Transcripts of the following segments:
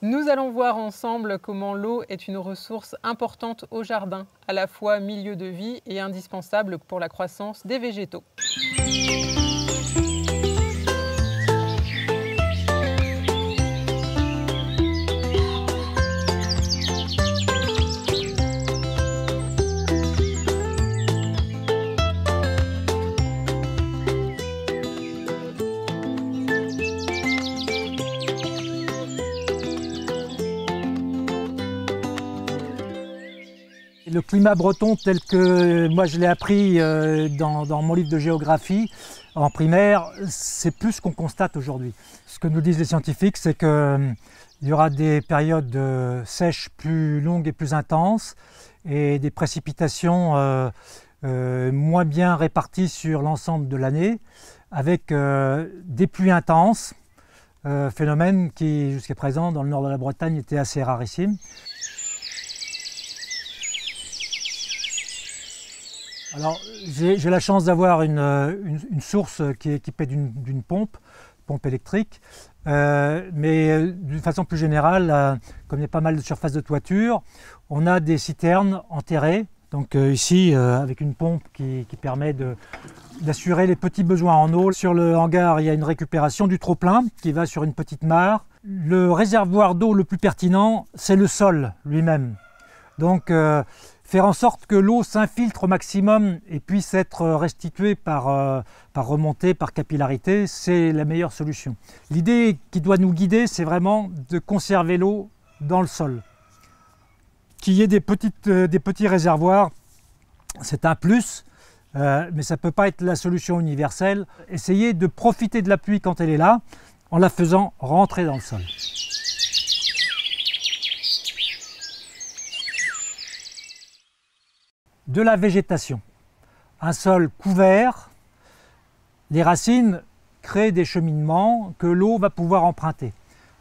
Nous allons voir ensemble comment l'eau est une ressource importante au jardin, à la fois milieu de vie et indispensable pour la croissance des végétaux. Le climat breton tel que moi je l'ai appris dans mon livre de géographie en primaire, c'est plus ce qu'on constate aujourd'hui. Ce que nous disent les scientifiques, c'est qu'il y aura des périodes sèches plus longues et plus intenses et des précipitations moins bien réparties sur l'ensemble de l'année, avec des pluies intenses, phénomène qui jusqu'à présent dans le nord de la Bretagne était assez rarissime. Alors, j'ai la chance d'avoir une source qui est équipée d'une pompe électrique, mais d'une façon plus générale, comme il y a pas mal de surface de toiture, on a des citernes enterrées, donc ici avec une pompe qui permet d'assurer les petits besoins en eau. Sur le hangar, il y a une récupération du trop-plein qui va sur une petite mare. Le réservoir d'eau le plus pertinent, c'est le sol lui-même. Donc, faire en sorte que l'eau s'infiltre au maximum et puisse être restituée par remontée, par capillarité, c'est la meilleure solution. L'idée qui doit nous guider, c'est vraiment de conserver l'eau dans le sol. Qu'il y ait des petits réservoirs, c'est un plus, mais ça ne peut pas être la solution universelle. Essayez de profiter de la pluie quand elle est là, en la faisant rentrer dans le sol. De la végétation. Un sol couvert, les racines créent des cheminements que l'eau va pouvoir emprunter.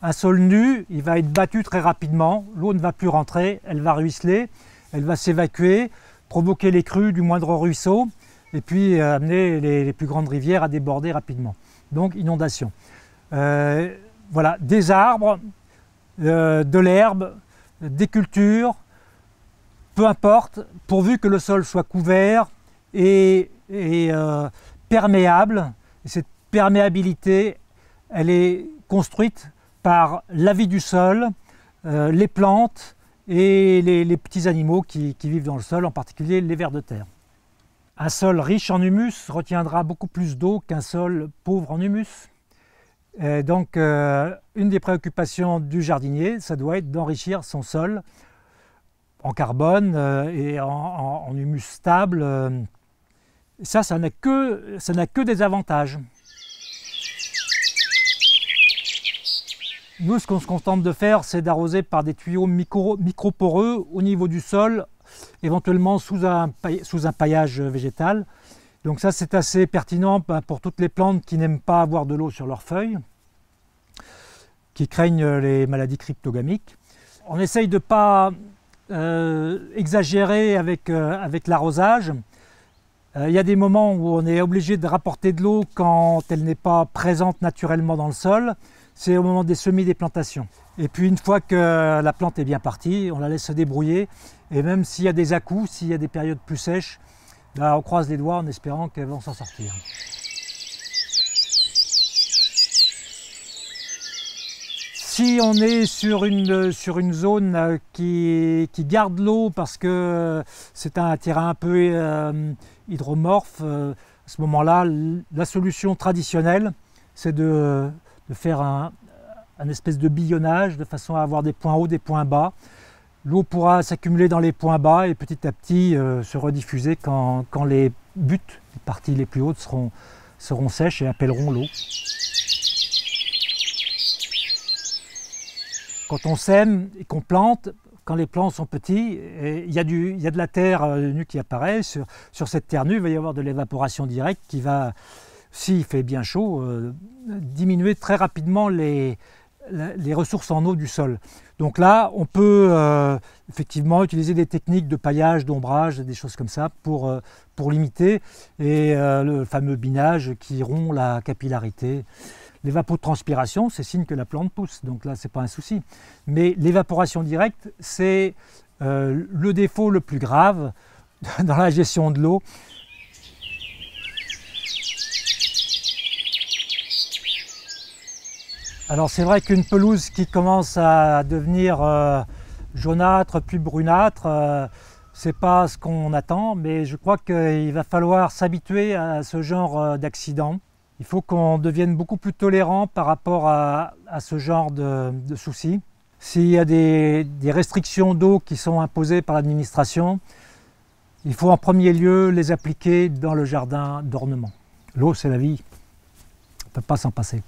Un sol nu, il va être battu très rapidement, l'eau ne va plus rentrer, elle va ruisseler, elle va s'évacuer, provoquer les crues du moindre ruisseau et puis amener les plus grandes rivières à déborder rapidement. Donc inondation. Voilà, des arbres, de l'herbe, des cultures, peu importe, pourvu que le sol soit couvert et perméable. Et cette perméabilité, elle est construite par la vie du sol, les plantes et les petits animaux qui vivent dans le sol, en particulier les vers de terre. Un sol riche en humus retiendra beaucoup plus d'eau qu'un sol pauvre en humus. Donc, une des préoccupations du jardinier, ça doit être d'enrichir son sol en carbone et en humus stable. Ça n'a que des avantages. Nous, ce qu'on se contente de faire, c'est d'arroser par des tuyaux microporeux au niveau du sol, éventuellement sous un paillage végétal. Donc ça, c'est assez pertinent pour toutes les plantes qui n'aiment pas avoir de l'eau sur leurs feuilles, qui craignent les maladies cryptogamiques. On essaye de ne pas exagérer avec l'arrosage. Il y a des moments où on est obligé de rapporter de l'eau quand elle n'est pas présente naturellement dans le sol. C'est au moment des semis des plantations. Et puis une fois que la plante est bien partie, on la laisse se débrouiller. Et même s'il y a des à-coups, s'il y a des périodes plus sèches, là, on croise les doigts en espérant qu'elles vont s'en sortir. Si on est sur une zone qui garde l'eau parce que c'est un terrain un peu hydromorphe, à ce moment-là, la solution traditionnelle, c'est de faire un espèce de billonnage de façon à avoir des points hauts, des points bas. L'eau pourra s'accumuler dans les points bas et petit à petit se rediffuser quand les buttes, les parties les plus hautes seront sèches et appelleront l'eau. Quand on sème et qu'on plante, quand les plants sont petits, il y a de la terre nue qui apparaît. Sur cette terre nue, il va y avoir de l'évaporation directe qui va, s'il fait bien chaud, diminuer très rapidement les ressources en eau du sol. Donc là, on peut effectivement utiliser des techniques de paillage, d'ombrage, des choses comme ça pour limiter, et le fameux binage qui rompt la capillarité. L'évapotranspiration, c'est signe que la plante pousse, donc là, ce n'est pas un souci. Mais l'évaporation directe, c'est le défaut le plus grave dans la gestion de l'eau. Alors c'est vrai qu'une pelouse qui commence à devenir jaunâtre puis brunâtre, c'est pas ce qu'on attend, mais je crois qu'il va falloir s'habituer à ce genre d'accident. Il faut qu'on devienne beaucoup plus tolérant par rapport à ce genre de soucis. S'il y a des restrictions d'eau qui sont imposées par l'administration, il faut en premier lieu les appliquer dans le jardin d'ornement. L'eau, c'est la vie, on ne peut pas s'en passer.